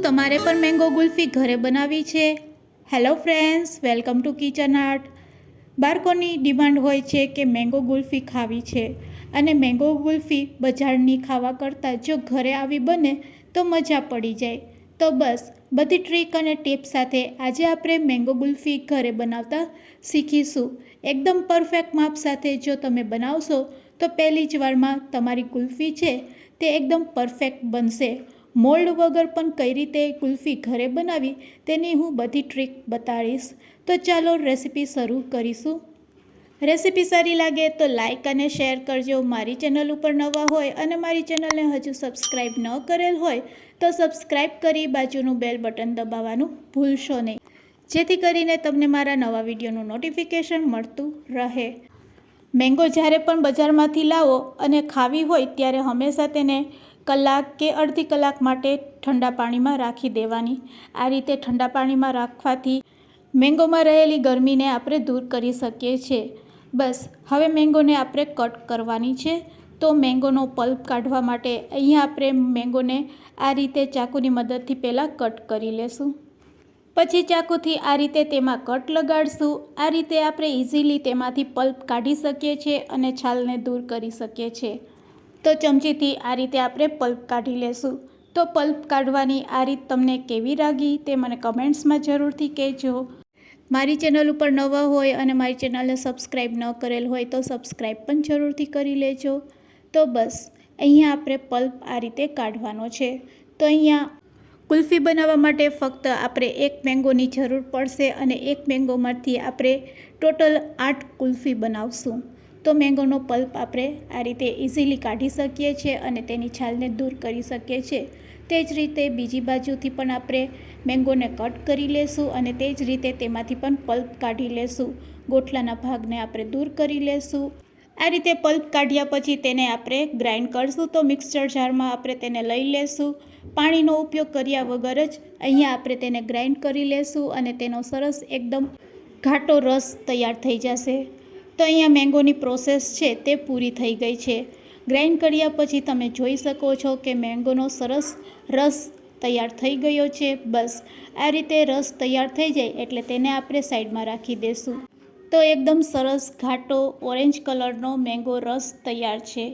તમારે પણ મેંગો ગુલ્ફી ઘરે બનાવી છે? Hello friends, welcome to kitchen art. બાળકોની ડિમાન્ડ હોય છે કે મેંગો ગુલ્ફી ખાવી છે, અને મેંગો ગુલ્ફી બજારની ખાવા કરતાં જો ઘરે આવી બને તો મજા પડી જાય. તો બસ બધી ટ્રીક અને ટિપ્સ સાથે આજે આપણે મેંગો ગુલ્ફી ઘરે બનાવતા શીખીશું. એકદમ પરફેક્ટ માપ સાથે જો તમે બનાવશો તો પહેલી જ વારમાં તમારી ગુલ્ફી છે તે એકદમ પરફેક્ટ બનશે. મોલ્ડ વગર પણ કઈ રીતે ગુલ્ફી ઘરે બનાવી તેની હું બધી ટ્રીક બતાડીશ. તો ચાલો રેસીપી શરૂ કરીશું. રેસીપી સારી લાગે તો લાઇક અને શેર કરજો. મારી ચેનલ ઉપર નવા હોય અને મારી ચેનલને હજુ સબસ્ક્રાઈબ ન કરેલ હોય તો સબસ્ક્રાઈબ કરી બાજુનું બેલ બટન દબાવવાનું ભૂલશો નહીં, જેથી કરીને તમને મારા નવા વિડીયોનું નોટિફિકેશન મળતું રહે. મેંગો જ્યારે પણ બજારમાંથી લાવો અને ખાવી હોય ત્યારે હંમેશા તેને કલાક કે અડધી કલાક માટે ઠંડા પાણીમાં રાખી દેવાની. આ રીતે ઠંડા પાણીમાં રાખવાથી મેંગોમાં રહેલી ગરમીને આપણે દૂર કરી શકીએ છીએ. બસ હવે મેંગોને આપણે કટ કરવાની છે. તો મેંગોનો પલ્પ કાઢવા માટે અહીંયા આપણે મેંગોને આ રીતે ચાકુની મદદથી પહેલાં કટ કરી લેશું. પછી ચાકુથી આ રીતે તેમાં કટ લગાડશું. આ રીતે આપણે ઇઝીલી તેમાંથી પલ્પ કાઢી શકીએ છીએ અને છાલને દૂર કરી શકીએ છીએ. તો ચમચીથી આ રીતે આપણે પલ્પ કાઢી લેશું. તો પલ્પ કાઢવાની આ રીત તમને કેવી લાગી તે મને કમેન્ટ્સમાં જરૂરથી કહેજો. મારી ચેનલ ઉપર નવા હોય અને મારી ચેનલને સબસ્ક્રાઈબ ન કરેલ હોય તો સબસ્ક્રાઈબ પણ જરૂરથી કરી લેજો. તો બસ અહીંયા આપણે પલ્પ આ રીતે કાઢવાનો છે. તો અહીંયા ગુલ્ફી બનાવવા માટે ફક્ત આપણે એક મેંગોની જરૂર પડશે અને એક મેંગોમાંથી આપણે ટોટલ 8 ગુલ્ફી બનાવશું. તો મેંગોનો પલ્પ આપણે આ રીતે ઇઝીલી કાઢી શકીએ છીએ અને તેની છાલને દૂર કરી શકીએ છીએ. તે જ રીતે બીજી બાજુથી પણ આપણે મેંગોને કટ કરી લેશું અને તે જ રીતે તેમાંથી પણ પલ્પ કાઢી લેશું. ગોઠલાના ભાગને આપણે દૂર કરી લેશું. આ રીતે પલ્પ કાઢ્યા પછી તેને આપણે ગ્રાઇન્ડ કરશું. તો મિક્સર જારમાં આપણે તેને લઈ લેશું. પાણીનો ઉપયોગ કર્યા વગર જ અહીંયા આપણે તેને ગ્રાઇન્ડ કરી લેશું અને તેનો સરસ એકદમ ઘાટો રસ તૈયાર થઈ જશે. તો અહીંયા મેંગોની પ્રોસેસ છે તે પૂરી થઈ ગઈ છે. ગ્રાઇન્ડ કર્યા પછી તમે જોઈ શકો છો કે મેંગોનો સરસ રસ તૈયાર થઈ ગયો છે. બસ આ રીતે રસ તૈયાર થઈ જાય એટલે તેને આપણે સાઈડમાં રાખી દઈશું. તો એકદમ સરસ ઘાટો ઓરેન્જ કલરનો મેંગો રસ તૈયાર છે.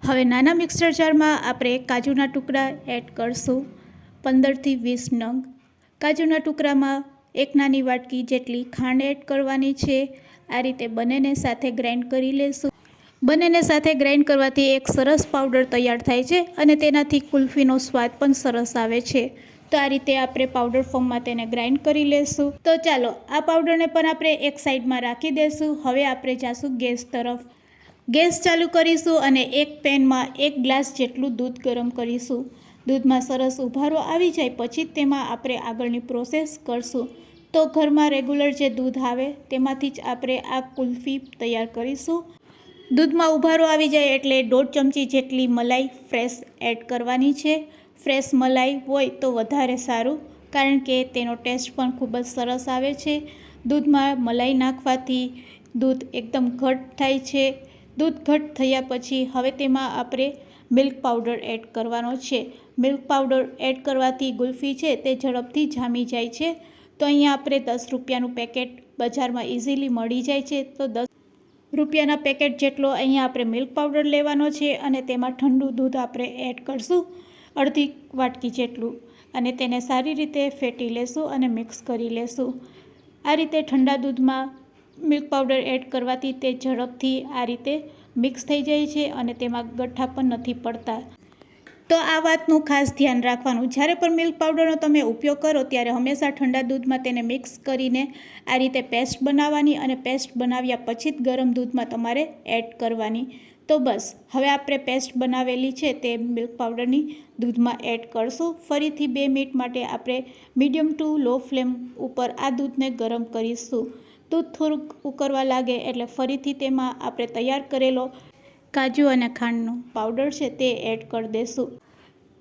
હવે નાના મિક્સર જારમાં આપણે કાજુના ટુકડા એડ કરશું. 15થી 20 નંગ કાજુના ટુકડામાં એક નાની વાટકી જેટલી ખાંડ એડ કરવાની છે. આ રીતે બંનેને સાથે ગ્રાઇન્ડ કરી લેશું. બંનેને સાથે ગ્રાઇન્ડ કરવાથી એક સરસ પાવડર તૈયાર થાય છે અને તેનાથી કુલ્ફીનો સ્વાદ પણ સરસ આવે છે. તો આ રીતે આપણે પાવડર ફોર્મમાં તેને ગ્રાઇન્ડ કરી લેશું. તો ચાલો આ પાવડરને પણ આપણે એક સાઈડમાં રાખી દઈશું. હવે આપણે જાશું ગેસ તરફ. ગેસ ચાલુ કરીશું અને એક પેનમાં 1 ગ્લાસ જેટલું દૂધ ગરમ કરીશું. દૂધમાં સરસ ઉભારો આવી જાય પછી તેમાં આપણે આગળની પ્રોસેસ કરશું. તો ઘરમાં રેગ્યુલર જે દૂધ આવે તેમાંથી જ આપણે આ કુલ્ફી તૈયાર કરીશું. દૂધમાં ઉભારો આવી જાય એટલે 1.5 ચમચી જેટલી મલાઈ ફ્રેશ એડ કરવાની છે. ફ્રેશ મલાઈ હોય તો વધારે સારું, કારણ કે તેનો ટેસ્ટ પણ ખૂબ જ સરસ આવે છે. દૂધમાં મલાઈ નાખવાથી દૂધ એકદમ ઘટ થાય છે. દૂધ ઘટ થયા પછી હવે તેમાં આપણે મિલ્ક પાવડર એડ કરવાનો છે. મિલ્ક પાવડર એડ કરવાથી ગુલ્ફી છે તે ઝડપથી જામી જાય છે. તો અહીંયા આપણે 10 રૂપિયાનું પેકેટ બજારમાં ઇઝીલી મળી જાય છે. તો 10 રૂપિયાના પેકેટ જેટલો અહીંયા આપણે મિલ્ક પાવડર લેવાનો છે અને તેમાં ઠંડુ દૂધ આપણે એડ કરશું, અડધી વાટકી જેટલું, અને તેને સારી રીતે ફેટી લેશું અને મિક્સ કરી લેશું. આ રીતે ઠંડા દૂધમાં મિલ્ક પાવડર એડ કરવાથી તે ઝડપથી આ રીતે મિક્સ થઈ જાય છે અને તેમાં ગઠ્ઠા પણ નથી પડતા. તો આ વાતનું ખાસ ધ્યાન રાખવાનું. જ્યારે પણ મિલ્ક પાવડરનો તમે ઉપયોગ કરો ત્યારે હંમેશા ઠંડા દૂધમાં તેને મિક્સ કરીને આ રીતે પેસ્ટ બનાવવાની અને પેસ્ટ બનાવ્યા પછી જ ગરમ દૂધમાં તમારે એડ કરવાની. તો બસ હવે આપણે પેસ્ટ બનાવેલી છે તે મિલ્ક પાવડરની દૂધમાં એડ કરશું. ફરીથી 2 મિનિટ માટે આપણે મીડિયમ ટુ લો ફ્લેમ ઉપર આ દૂધને ગરમ કરીશું. દૂધ થોડુંક ઉકળવા લાગે એટલે ફરીથી તેમાં આપણે તૈયાર કરેલો કાજુ અને ખાંડનો પાવડર છે તે એડ કરી દઈશું.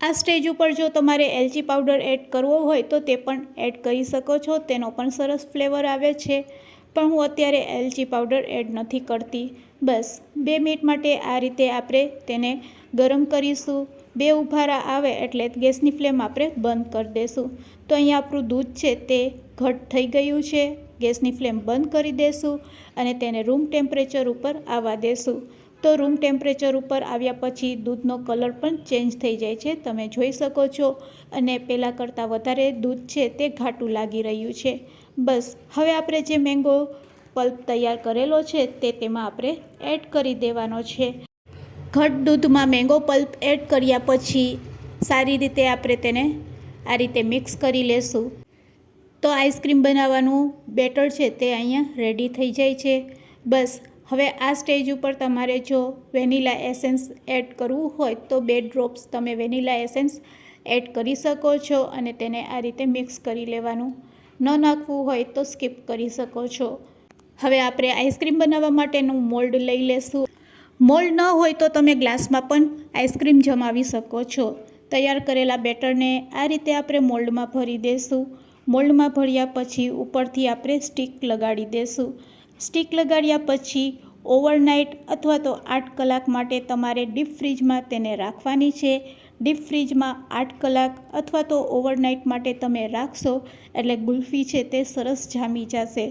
આ સ્ટેજ ઉપર જો તમારે એલચી પાવડર એડ કરવો હોય તો તે પણ એડ કરી શકો છો. તેનો પણ સરસ ફ્લેવર આવે છે. પણ હું અત્યારે એલચી પાવડર એડ નથી કરતી. બસ 2 મિનિટ માટે આ રીતે આપણે તેને ગરમ કરીશું. 2 ઉભારા આવે એટલે ગેસની ફ્લેમ આપણે બંધ કરી દઈશું. તો અહીંયા આપણું દૂધ છે તે ઘટ થઈ ગયું છે. ગેસની ફ્લેમ બંધ કરી દઈશું અને તેને રૂમ ટેમ્પરેચર ઉપર આવવા દઈશું. તો રૂમ ટેમ્પરેચર ઉપર આવ્યા પછી દૂધનો કલર પણ ચેન્જ થઈ જાય છે, તમે જોઈ શકો છો. અને પહેલાં કરતાં વધારે દૂધ છે તે ઘાટું લાગી રહ્યું છે. બસ હવે આપણે જે મેંગો પલ્પ તૈયાર કરેલો છે તે તેમાં આપણે એડ કરી દેવાનો છે. ઘટ દૂધમાં મેંગો પલ્પ એડ કર્યા પછી સારી રીતે આપણે તેને આ રીતે મિક્સ કરી લેશું. તો આઈસ્ક્રીમ બનાવવાનું બેટર છે તે અહીંયા રેડી થઈ જાય છે. બસ હવે આ સ્ટેજ ઉપર તમારે જો વેનીલા એસેન્સ એડ કરવું હોય તો 2 ડ્રોપ્સ તમે વેનીલા એસેન્સ એડ કરી શકો છો અને તેને આ રીતે મિક્સ કરી લેવાનું. ન નાખવું હોય તો સ્કીપ કરી શકો છો. હવે આપણે આઈસ્ક્રીમ બનાવવા માટેનું મોલ્ડ લઈ લેશું. મોલ્ડ ન હોય તો તમે ગ્લાસમાં પણ આઈસ્ક્રીમ જમાવી શકો છો. તૈયાર કરેલા બેટરને આ રીતે આપણે મોલ્ડમાં ભરી દઈશું. મોલ્ડમાં ભર્યા પછી ઉપરથી આપણે સ્ટીક લગાડી દઈશું. સ્ટીક લગાડ્યા પછી ઓવરનાઇટ અથવા તો 8 કલાક માટે તમારે ડીપ ફ્રીજમાં તેને રાખવાની છે. ડીપ ફ્રીજમાં 8 કલાક અથવા તો ઓવરનાઇટ માટે તમે રાખશો એટલે ગુલ્ફી છે તે સરસ જામી જશે.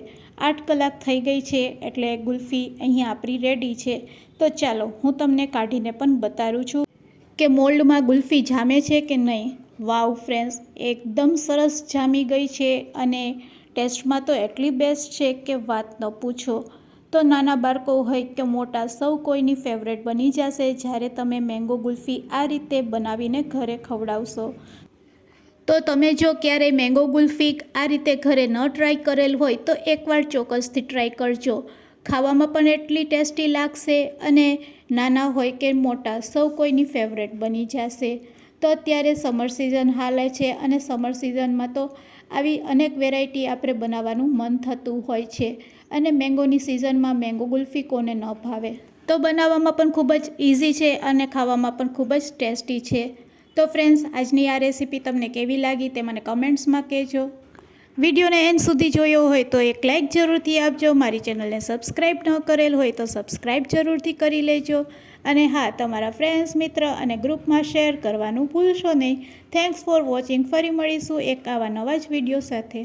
8 કલાક થઈ ગઈ છે એટલે ગુલ્ફી અહીંયા આપણી રેડી છે. તો ચાલો હું તમને કાઢીને પણ બતાવું છું કે મોલ્ડમાં ગુલ્ફી જામે છે કે નહીં. વાવ ફ્રેન્ડ્સ, એકદમ સરસ જામી ગઈ છે અને ટેસ્ટમાં તો એટલી બેસ્ટ છે કે વાત ન પૂછો. તો નાના બાળકો હોય કે મોટા સૌ કોઈની ફેવરેટ બની જશે જ્યારે તમે મેંગો ગુલ્ફી આ રીતે બનાવીને ઘરે ખવડાવશો. તો તમે જો ક્યારેય મેંગો ગુલ્ફી આ રીતે ઘરે ન ટ્રાય કરેલ હોય તો એકવાર ચોક્કસથી ટ્રાય કરજો. ખાવામાં પણ એટલી ટેસ્ટી લાગશે અને નાના હોય કે મોટા સૌ કોઈની ફેવરેટ બની જશે. તો અત્યારે સમર સિઝન હાલે છે અને સમર સિઝનમાં તો આવી અનેક વેરાયટી આપણે બનાવવાનું મન થતું હોય છે અને મેંગોની સિઝનમાં મેંગો ગુલ્ફી કોને ન ભાવે. તો બનાવવામાં પણ ખૂબ જ ઇઝી છે અને ખાવામાં પણ ખૂબ જ ટેસ્ટી છે. તો ફ્રેન્ડ્સ, આજની આ રેસીપી તમને કેવી લાગી તે મને કમેન્ટ્સમાં કહેજો. વિડીયોને એન્ડ સુધી જોયો હોય તો એક લાઇક જરૂરથી આપજો. મારી ચેનલને સબસ્ક્રાઈબ ન કરેલ હોય તો સબસ્ક્રાઈબ જરૂરથી કરી લેજો. અને હા, તમારા ફ્રેન્ડ્સ, મિત્ર અને ગ્રુપમાં શેર કરવાનું ભૂલશો નહીં. Thanks for watching. ફરી મળીશું એક આવા નવા જ વિડીયો સાથે.